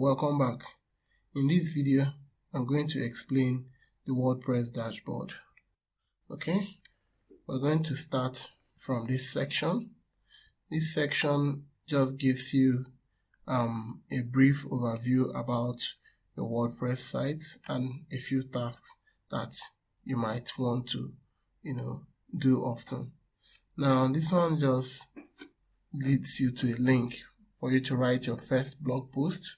Welcome back. In this video, I'm going to explain the WordPress dashboard. Okay, we're going to start from this section. This section just gives you a brief overview about your WordPress site and a few tasks that you might want to, do often. Now, this one just leads you to a link for you to write your first blog post.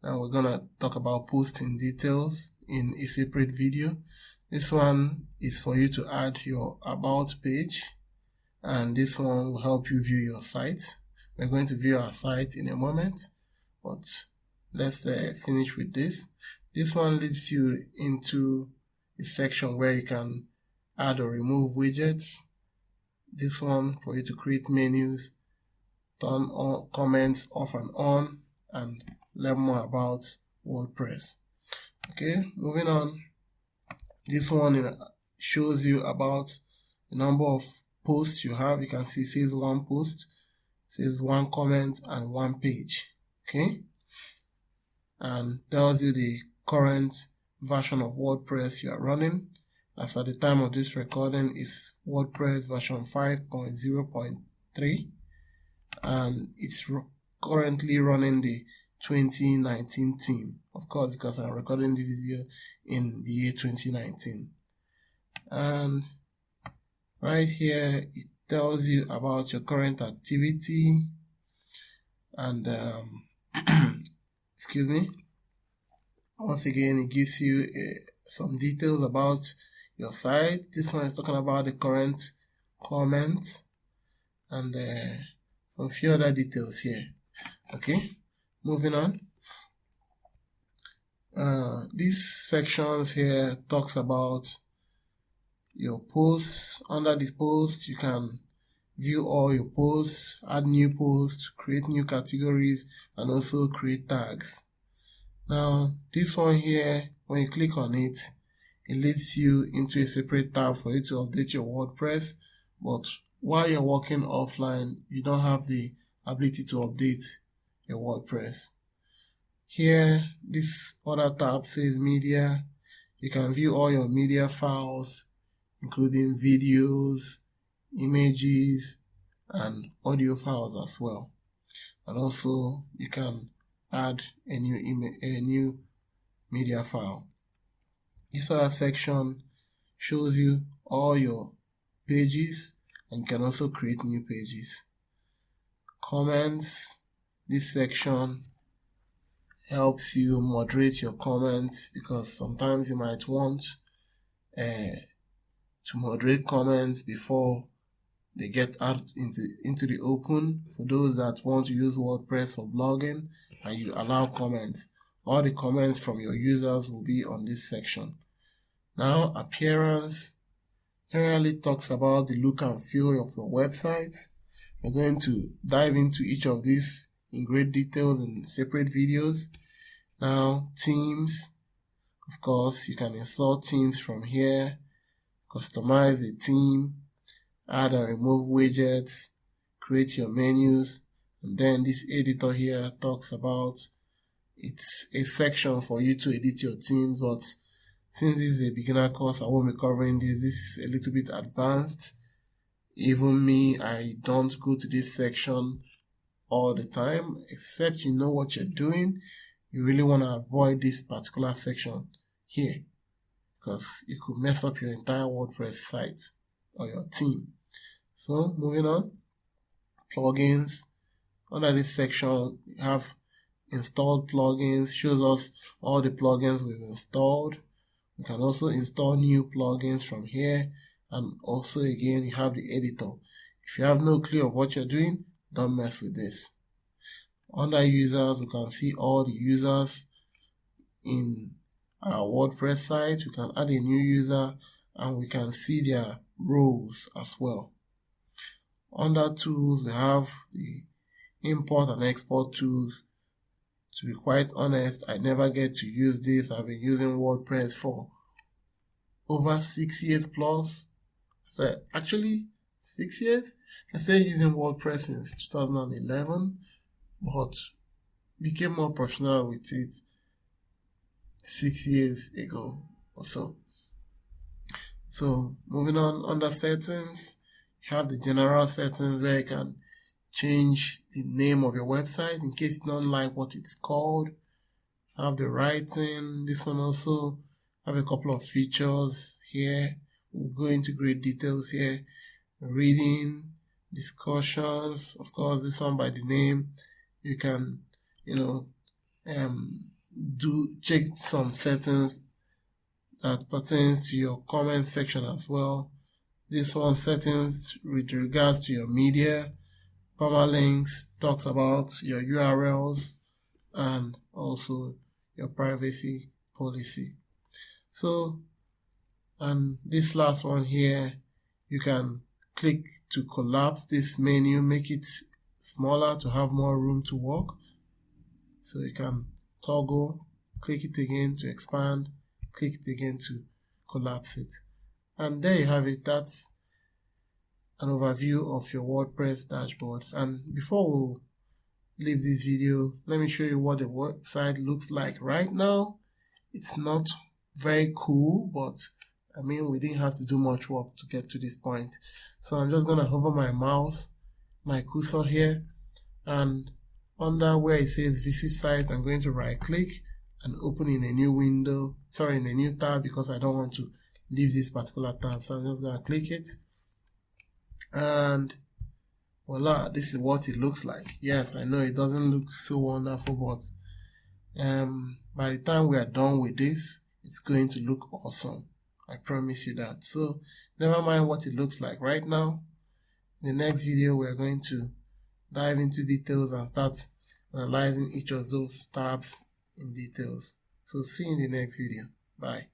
Now we're gonna talk about posting details in a separate video. This one is for you to add your about page, and this one will help you view your site. We're going to view our site in a moment, but let's finish with this. This one leads you into a section where you can add or remove widgets. This one for you to create menus, turn on comments off and on, and learn more about WordPress. Okay, moving on. This one shows you about the number of posts you have. You can see it says one post, says one comment, and one page. Okay, and tells you the current version of WordPress you are running. As at the time of this recording is WordPress version 5.0.3, and it's currently running the 2019 theme, of course, because I'm recording the video in the year 2019. And right here it tells you about your current activity, and excuse me, once again it gives you some details about your site. This one is talking about the current comments and some few other details here. Okay, moving on. These sections here talks about your posts. Under this post, you can view all your posts, add new posts, create new categories, and also create tags. Now, this one here, when you click on it, it leads you into a separate tab for you to update your WordPress. But while you're working offline, you don't have the ability to update your WordPress. Here, this other tab says media. You can view all your media files, including videos, images, and audio files as well. And also, you can add a new media file. This other section shows you all your pages, and you can also create new pages. Comments. This section helps you moderate your comments, because sometimes you might want to moderate comments before they get out into the open. For those that want to use WordPress for blogging and you allow comments, all the comments from your users will be on this section. Now, appearance generally talks about the look and feel of your website. We're going to dive into each of these in great details in separate videos. Now, themes. Of course, you can install themes from here, customize a theme, add and remove widgets, create your menus, and then this editor here talks about, it's a section for you to edit your themes, but since this is a beginner course, I won't be covering this. This is a little bit advanced. Even me, I don't go to this section all the time, except you know what you're doing. You really want to avoid this particular section here, because it could mess up your entire WordPress site or your theme. So moving on, plugins. Under this section, we have installed plugins. Shows us all the plugins we've installed. We can also install new plugins from here, and also again you have the editor. If you have no clue of what you're doing, don't mess with this. Under users, we can see all the users in our WordPress site. We can add a new user, and we can see their roles as well. Under tools, we have the import and export tools. To be quite honest, I never get to use this. I've been using WordPress for over 6 years plus. So actually 6 years. I started using WordPress since 2011, but became more professional with it 6 years ago or so. So moving on, under settings, you have the general settings where you can change the name of your website in case you don't like what it's called. Have the writing. This one also have a couple of features here. We'll go into great details here. Reading, discussions, of course this one by the name. You can check some settings that pertains to your comment section as well. This one, settings with regards to your media. Permalinks talks about your URLs and also your privacy policy. So, and this last one here, you can click to collapse this menu, make it smaller to have more room to work. So you can toggle, click it again to expand, click it again to collapse it. And there you have it. That's an overview of your WordPress dashboard. And before we leave this video, let me show you what the website looks like right now. It's not very cool, but I mean, we didn't have to do much work to get to this point. So I'm just going to hover my mouse, my cursor here, and under where it says visit site, I'm going to right click and open in a new window, in a new tab, because I don't want to leave this particular tab. So I'm just going to click it, and voila, this is what it looks like. Yes, I know it doesn't look so wonderful, but by the time we are done with this, it's going to look awesome. I promise you that. So never mind what it looks like right now. In the next video, we're going to dive into details and start analyzing each of those tabs in details. So see you in the next video. Bye.